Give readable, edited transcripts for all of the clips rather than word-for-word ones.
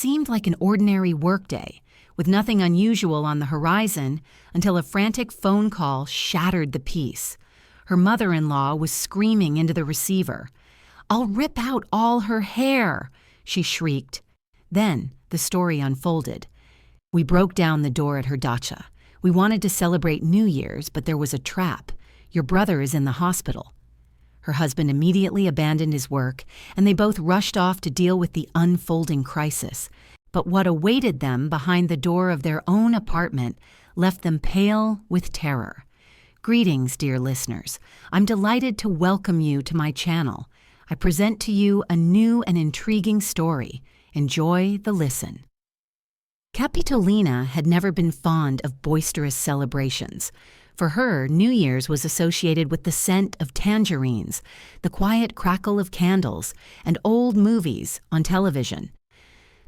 seemed like an ordinary workday, with nothing unusual on the horizon until a frantic phone call shattered the peace. Her mother-in-law was screaming into the receiver. "I'll rip out all her hair," she shrieked. Then the story unfolded. "We broke down the door at her dacha. We wanted to celebrate New Year's, but there was a trap. Your brother is in the hospital." Her husband immediately abandoned his work, and they both rushed off to deal with the unfolding crisis. But what awaited them behind the door of their own apartment left them pale with terror. Greetings, dear listeners. I'm delighted to welcome you to my channel. I present to you a new and intriguing story. Enjoy the listen. Capitolina had never been fond of boisterous celebrations. For her, New Year's was associated with the scent of tangerines, the quiet crackle of candles, and old movies on television.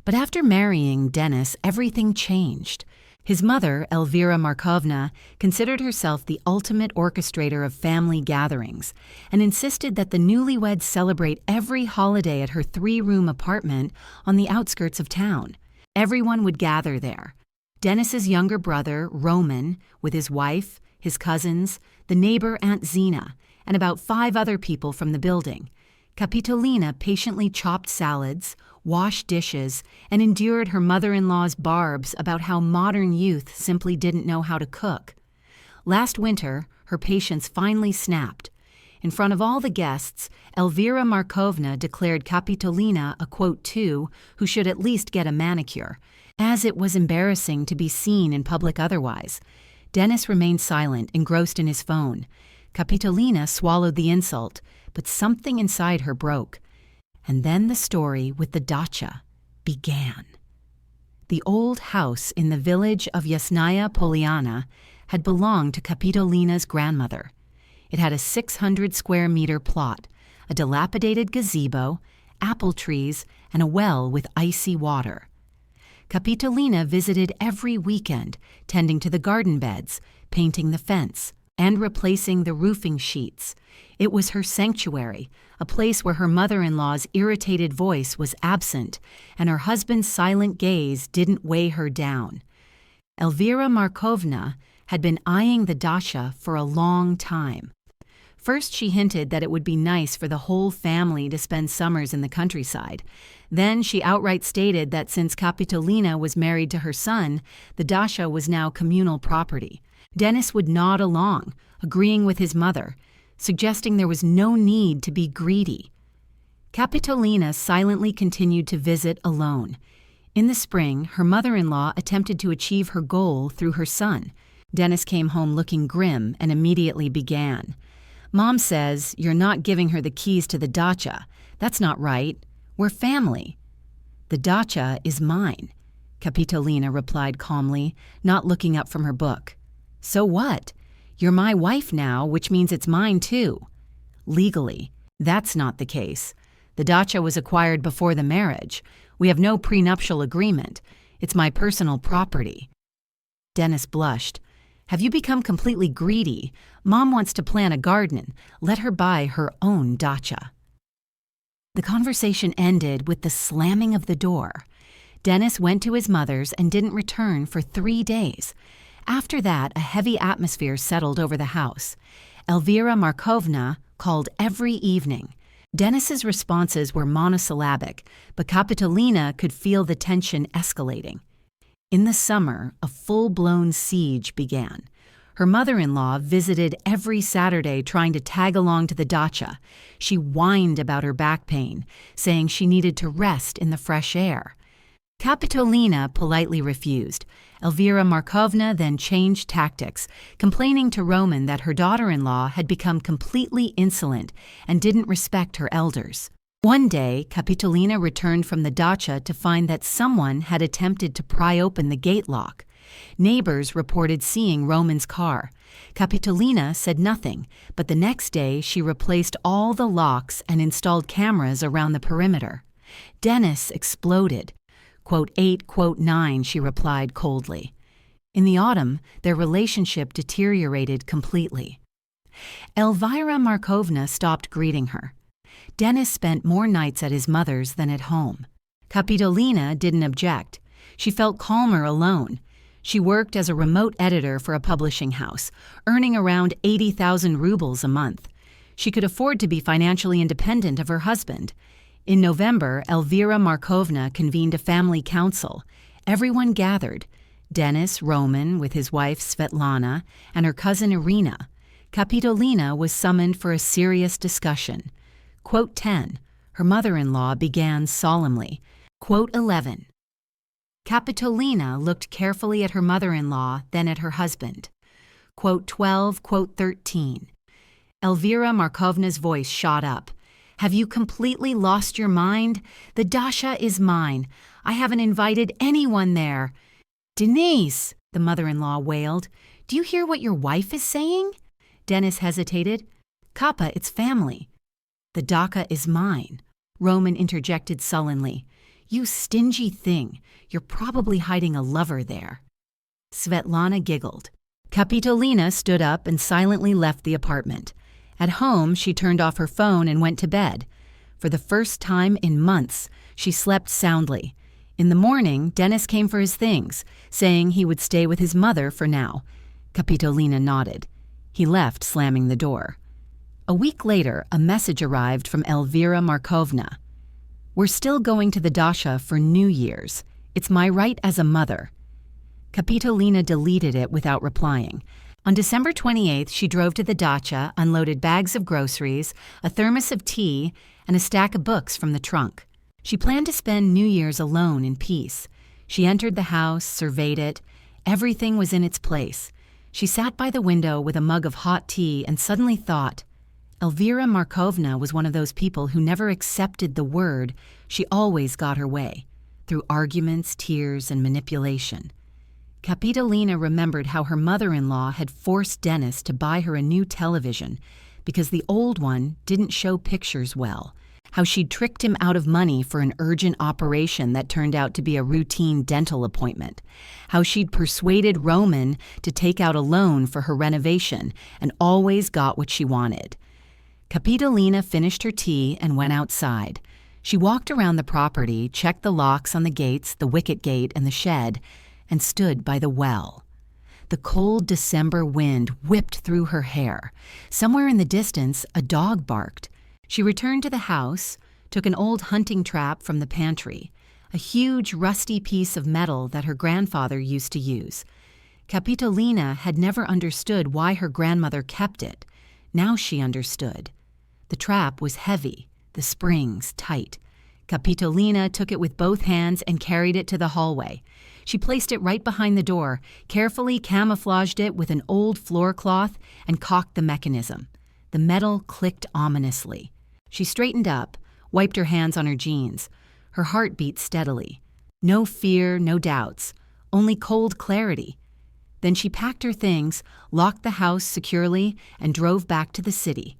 But after marrying Dennis, everything changed. His mother, Elvira Markovna, considered herself the ultimate orchestrator of family gatherings and insisted that the newlyweds celebrate every holiday at her 3-room apartment on the outskirts of town. Everyone would gather there. Dennis's younger brother, Roman, with his wife, his cousins, the neighbor Aunt Zina, and about 5 other people from the building. Capitolina patiently chopped salads, washed dishes, and endured her mother-in-law's barbs about how modern youth simply didn't know how to cook. Last winter, her patience finally snapped. In front of all the guests, Elvira Markovna declared Capitolina a quote two who should at least get a manicure, as it was embarrassing to be seen in public otherwise. Dennis remained silent, engrossed in his phone. Capitolina swallowed the insult, but something inside her broke. And then the story with the dacha began. The old house in the village of Yasnaya Poliana had belonged to Capitolina's grandmother. It had a 600-square-meter plot, a dilapidated gazebo, apple trees, and a well with icy water. Capitolina visited every weekend, tending to the garden beds, painting the fence, and replacing the roofing sheets. It was her sanctuary, a place where her mother-in-law's irritated voice was absent, and her husband's silent gaze didn't weigh her down. Elvira Markovna had been eyeing the dacha for a long time. First, she hinted that it would be nice for the whole family to spend summers in the countryside. Then she outright stated that since Capitolina was married to her son, the dacha was now communal property. Dennis would nod along, agreeing with his mother, suggesting there was no need to be greedy. Capitolina silently continued to visit alone. In the spring, her mother-in-law attempted to achieve her goal through her son. Dennis came home looking grim and immediately began. "Mom says you're not giving her the keys to the dacha. That's not right. We're family." "The dacha is mine," Capitolina replied calmly, not looking up from her book. "So what? You're my wife now, which means it's mine too." "Legally, that's not the case. The dacha was acquired before the marriage. We have no prenuptial agreement. It's my personal property." Dennis blushed. "Have you become completely greedy? Mom wants to plant a garden. Let her buy her own dacha." The conversation ended with the slamming of the door. Dennis went to his mother's and didn't return for 3 days. After that, a heavy atmosphere settled over the house. Elvira Markovna called every evening. Dennis's responses were monosyllabic, but Capitolina could feel the tension escalating. In the summer, a full-blown siege began. Her mother-in-law visited every Saturday trying to tag along to the dacha. She whined about her back pain, saying she needed to rest in the fresh air. Capitolina politely refused. Elvira Markovna then changed tactics, complaining to Roman that her daughter-in-law had become completely insolent and didn't respect her elders. One day, Capitolina returned from the dacha to find that someone had attempted to pry open the gate lock. Neighbors reported seeing Roman's car. Capitolina said nothing, but the next day she replaced all the locks and installed cameras around the perimeter. Dennis exploded. "Quote 8, quote 9, she replied coldly. In the autumn, their relationship deteriorated completely. Elvira Markovna stopped greeting her. Dennis spent more nights at his mother's than at home. Capitolina didn't object. She felt calmer alone. She worked as a remote editor for a publishing house, earning around 80,000 rubles a month. She could afford to be financially independent of her husband. In November, Elvira Markovna convened a family council. Everyone gathered: Denis, Roman, with his wife Svetlana, and her cousin Irina. Capitolina was summoned for a serious discussion. Quote 10. Her mother-in-law began solemnly. Quote 11. Capitolina looked carefully at her mother-in-law, then at her husband. Quote 12, quote 13. Elvira Markovna's voice shot up. Have you completely lost your mind? The dacha is mine. I haven't invited anyone there. Denise, the mother-in-law wailed. Do you hear what your wife is saying? Denis hesitated. Kappa, it's family. The dacha is mine, Roman interjected sullenly. You stingy thing. You're probably hiding a lover there. Svetlana giggled. Capitolina stood up and silently left the apartment. At home, she turned off her phone and went to bed. For the first time in months, she slept soundly. In the morning, Denis came for his things, saying he would stay with his mother for now. Capitolina nodded. He left, slamming the door. A week later, a message arrived from Elvira Markovna. We're still going to the dacha for New Year's. It's my right as a mother. Capitolina deleted it without replying. On December 28th, she drove to the dacha, unloaded bags of groceries, a thermos of tea, and a stack of books from the trunk. She planned to spend New Year's alone in peace. She entered the house, surveyed it. Everything was in its place. She sat by the window with a mug of hot tea and suddenly thought, Elvira Markovna was one of those people who never accepted the word. She always got her way, through arguments, tears, and manipulation. Capitolina remembered how her mother-in-law had forced Denis to buy her a new television because the old one didn't show pictures well, how she'd tricked him out of money for an urgent operation that turned out to be a routine dental appointment, how she'd persuaded Roman to take out a loan for her renovation and always got what she wanted. Capitolina finished her tea and went outside. She walked around the property, checked the locks on the gates, the wicket gate, and the shed, and stood by the well. The cold December wind whipped through her hair. Somewhere in the distance, a dog barked. She returned to the house, took an old hunting trap from the pantry, a huge rusty piece of metal that her grandfather used to use. Capitolina had never understood why her grandmother kept it. Now she understood. The trap was heavy, the springs tight. Capitolina took it with both hands and carried it to the hallway. She placed it right behind the door, carefully camouflaged it with an old floor cloth, and cocked the mechanism. The metal clicked ominously. She straightened up, wiped her hands on her jeans. Her heart beat steadily. No fear, no doubts, only cold clarity. Then she packed her things, locked the house securely, and drove back to the city.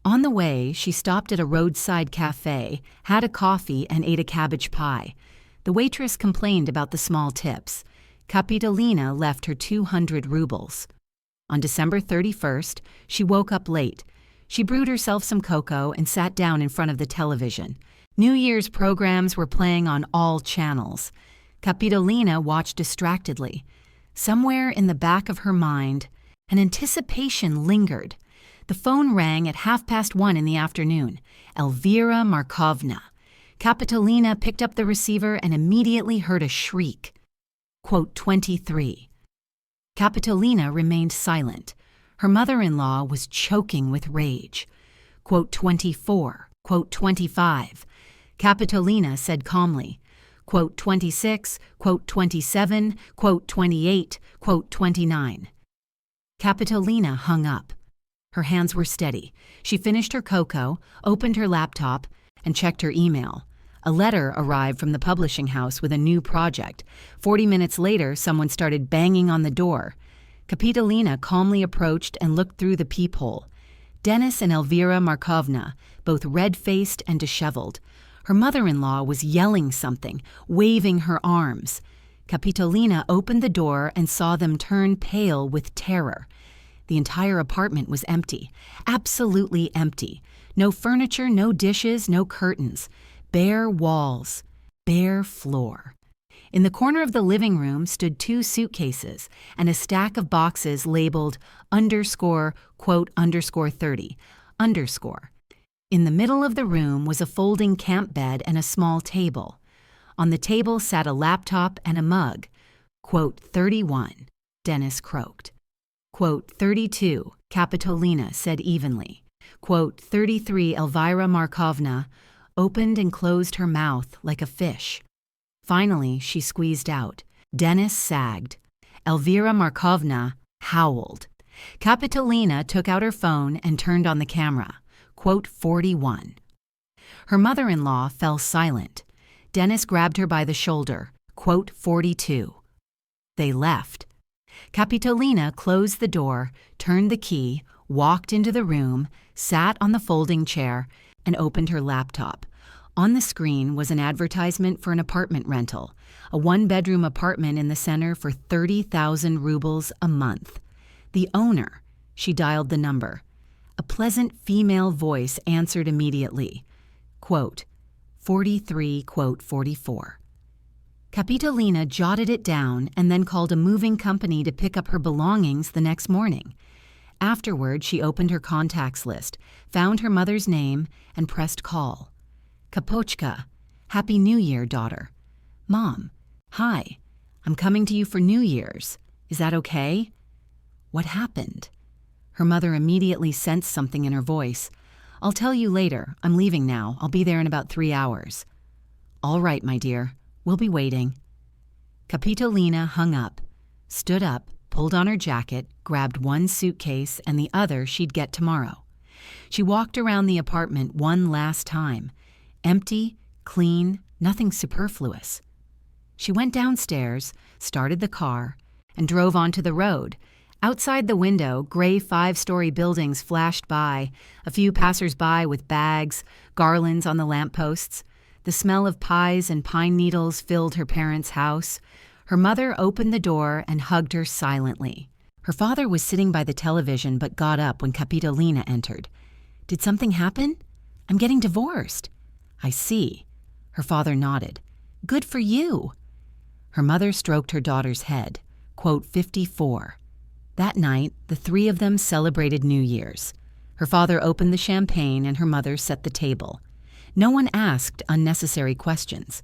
On the way, she stopped at a roadside cafe, had a coffee, and ate a cabbage pie. The waitress complained about the small tips. Capitolina left her 200 rubles. On December 31st, she woke up late. She brewed herself some cocoa and sat down in front of the television. New Year's programs were playing on all channels. Capitolina watched distractedly. Somewhere in the back of her mind, an anticipation lingered. The phone rang at 1:30 in the afternoon. Elvira Markovna. Capitolina picked up the receiver and immediately heard a shriek. Quote 23. Capitolina remained silent. Her mother-in-law was choking with rage. Quote 24. Quote 25. Capitolina said calmly. Quote 26. Quote 27. Quote 28. Quote 29. Capitolina hung up. Her hands were steady. She finished her cocoa, opened her laptop, and checked her email. A letter arrived from the publishing house with a new project. 40 minutes later, someone started banging on the door. Capitolina calmly approached and looked through the peephole. Denis and Elvira Markovna, both red-faced and disheveled. Her mother-in-law was yelling something, waving her arms. Capitolina opened the door and saw them turn pale with terror. The entire apartment was empty, absolutely empty. No furniture, no dishes, no curtains. Bare walls. bare floor. In the corner of the living room stood 2 suitcases and a stack of boxes labeled underscore, quote, underscore 30, underscore. In the middle of the room was a folding camp bed and a small table. On the table sat a laptop and a mug. Quote, 31, Dennis croaked. Quote, 32, Kapitolina said evenly. Quote, 33, Elvira Markovna opened and closed her mouth like a fish. Finally, she squeezed out. Dennis sagged. Elvira Markovna howled. Kapitolina took out her phone and turned on the camera. Quote, 41. Her mother-in-law fell silent. Dennis grabbed her by the shoulder. Quote, 42. They left. Kapitolina closed the door, turned the key, walked into the room, sat on the folding chair, and opened her laptop. On the screen was an advertisement for an apartment rental, a 1-bedroom apartment in the center for 30,000 rubles a month. The owner, she dialed the number. A pleasant female voice answered immediately. Quote, 43, quote, 44. Kapitolina jotted it down and then called a moving company to pick up her belongings the next morning. Afterward, she opened her contacts list, found her mother's name, and pressed call. Kapochka, Happy New Year, daughter. Mom, hi, I'm coming to you for New Year's. Is that okay? What happened? Her mother immediately sensed something in her voice. I'll tell you later. I'm leaving now. I'll be there in about 3 hours. All right, my dear. We'll be waiting. Kapitolina hung up, stood up, pulled on her jacket, grabbed 1 suitcase and the other she'd get tomorrow. She walked around the apartment one last time. Empty, clean, nothing superfluous. She went downstairs, started the car, and drove onto the road. Outside the window, gray 5-story buildings flashed by, a few passers-by with bags, garlands on the lampposts. The smell of pies and pine needles filled her parents' house. Her mother opened the door and hugged her silently. Her father was sitting by the television but got up when Kapitolina entered. Did something happen? I'm getting divorced. I see. Her father nodded. Good for you. Her mother stroked her daughter's head. Quote, 54. That night, the 3 of them celebrated New Year's. Her father opened the champagne and her mother set the table. No one asked unnecessary questions.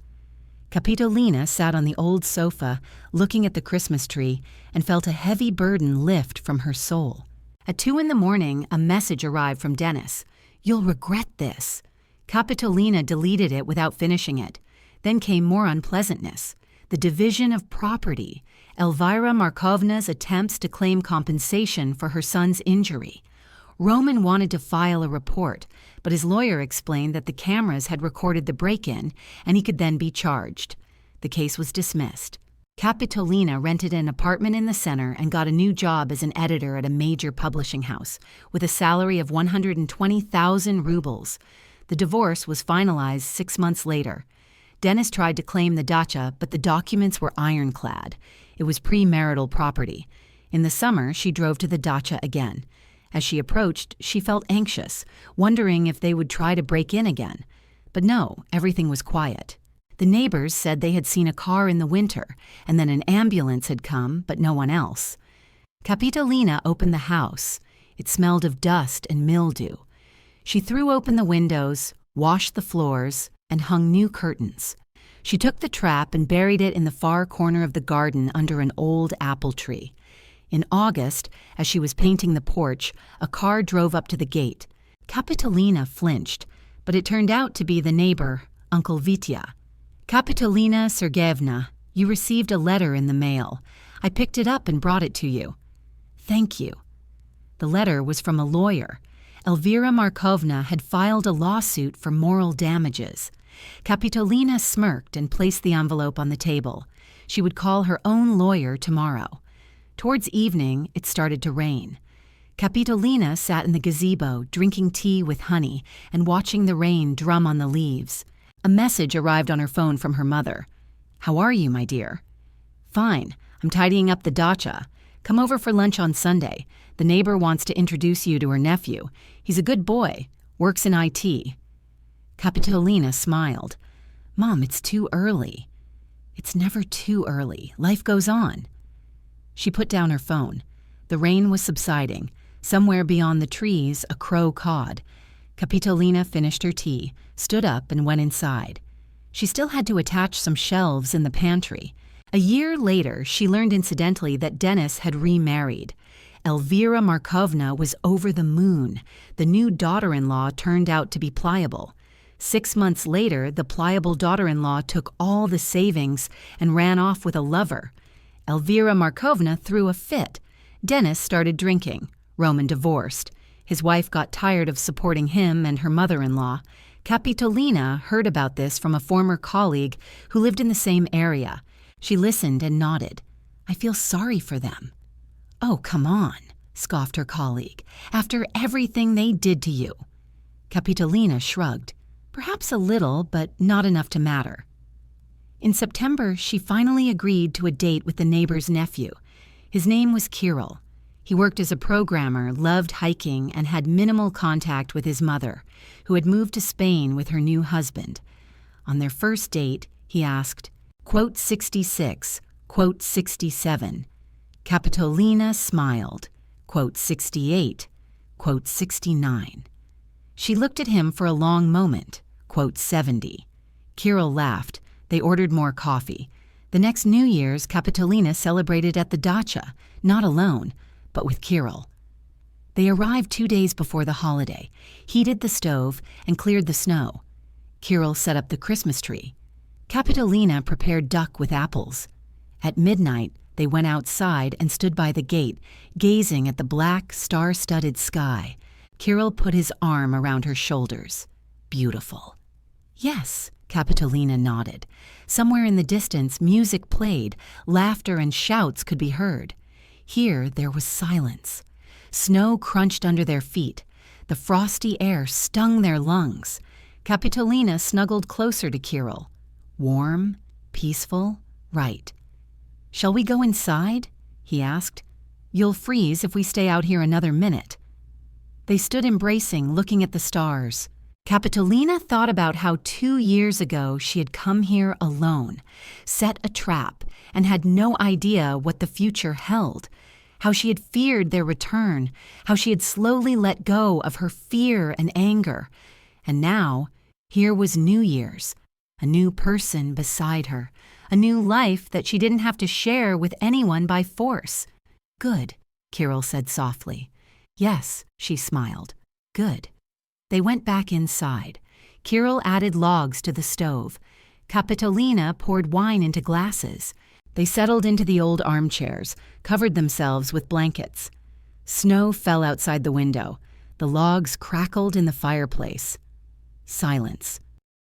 Kapitolina sat on the old sofa, looking at the Christmas tree, and felt a heavy burden lift from her soul. At 2 a.m, a message arrived from Dennis. You'll regret this. Kapitolina deleted it without finishing it. Then came more unpleasantness. The division of property. Elvira Markovna's attempts to claim compensation for her son's injury. Roman wanted to file a report, but his lawyer explained that the cameras had recorded the break-in and he could then be charged. The case was dismissed. Kapitolina rented an apartment in the center and got a new job as an editor at a major publishing house, with a salary of 120,000 rubles. The divorce was finalized 6 months later. Dennis tried to claim the dacha, but the documents were ironclad. It was premarital property. In the summer, she drove to the dacha again. As she approached, she felt anxious, wondering if they would try to break in again. But no, everything was quiet. The neighbors said they had seen a car in the winter, and then an ambulance had come, but no one else. Kapitolina opened the house. It smelled of dust and mildew. She threw open the windows, washed the floors, and hung new curtains. She took the trap and buried it in the far corner of the garden under an old apple tree. In August, as she was painting the porch, a car drove up to the gate. Kapitolina flinched, but it turned out to be the neighbor, Uncle Vitya. Kapitolina Sergeyevna, you received a letter in the mail. I picked it up and brought it to you. Thank you. The letter was from a lawyer. Elvira Markovna had filed a lawsuit for moral damages. Kapitolina smirked and placed the envelope on the table. She would call her own lawyer tomorrow. Towards evening, it started to rain. Kapitolina sat in the gazebo, drinking tea with honey and watching the rain drum on the leaves. A message arrived on her phone from her mother. How are you, my dear? Fine. I'm tidying up the dacha. Come over for lunch on Sunday. The neighbor wants to introduce you to her nephew. He's a good boy, works in IT. Kapitolina smiled. "Mom, it's too early." "It's never too early. Life goes on." She put down her phone. The rain was subsiding. Somewhere beyond the trees, a crow cawed. Capitolina finished her tea, stood up, and went inside. She still had to attach some shelves in the pantry. A year later, she learned incidentally that Dennis had remarried. Elvira Markovna was over the moon. The new daughter-in-law turned out to be pliable. 6 months later, the pliable daughter-in-law took all the savings and ran off with a lover. Elvira Markovna threw a fit. Dennis started drinking. Roman divorced. His wife got tired of supporting him and her mother-in-law. Capitolina heard about this from a former colleague who lived in the same area. She listened and nodded. "I feel sorry for them." "Oh, come on," scoffed her colleague. "After everything they did to you." Capitolina shrugged. Perhaps a little, but not enough to matter. In September, she finally agreed to a date with the neighbor's nephew. His name was Kirill. He worked as a programmer, loved hiking, and had minimal contact with his mother, who had moved to Spain with her new husband. On their first date, he asked, quote 66, quote 67. Capitolina smiled, quote 68, quote 69. She looked at him for a long moment, quote 70. Kirill laughed. They ordered more coffee. The next New Year's, Capitolina celebrated at the dacha, not alone, but with Kirill. They arrived 2 days before the holiday, heated the stove, and cleared the snow. Kirill set up the Christmas tree. Capitolina prepared duck with apples. At midnight, they went outside and stood by the gate, gazing at the black, star-studded sky. Kirill put his arm around her shoulders. "Beautiful." "Yes," Capitolina nodded. Somewhere in the distance, music played. Laughter and shouts could be heard. Here, there was silence. Snow crunched under their feet. The frosty air stung their lungs. Capitolina snuggled closer to Kirill. Warm, peaceful, right. "Shall we go inside?" he asked. "You'll freeze if we stay out here another minute." They stood embracing, looking at the stars. Capitolina thought about how 2 years ago she had come here alone, set a trap, and had no idea what the future held. How she had feared their return, how she had slowly let go of her fear and anger. And now, here was New Year's, a new person beside her, a new life that she didn't have to share with anyone by force. "Good," Kirill said softly. "Yes," she smiled. "Good." They went back inside. Kirill added logs to the stove. Capitolina poured wine into glasses. They settled into the old armchairs, covered themselves with blankets. Snow fell outside the window. The logs crackled in the fireplace. Silence.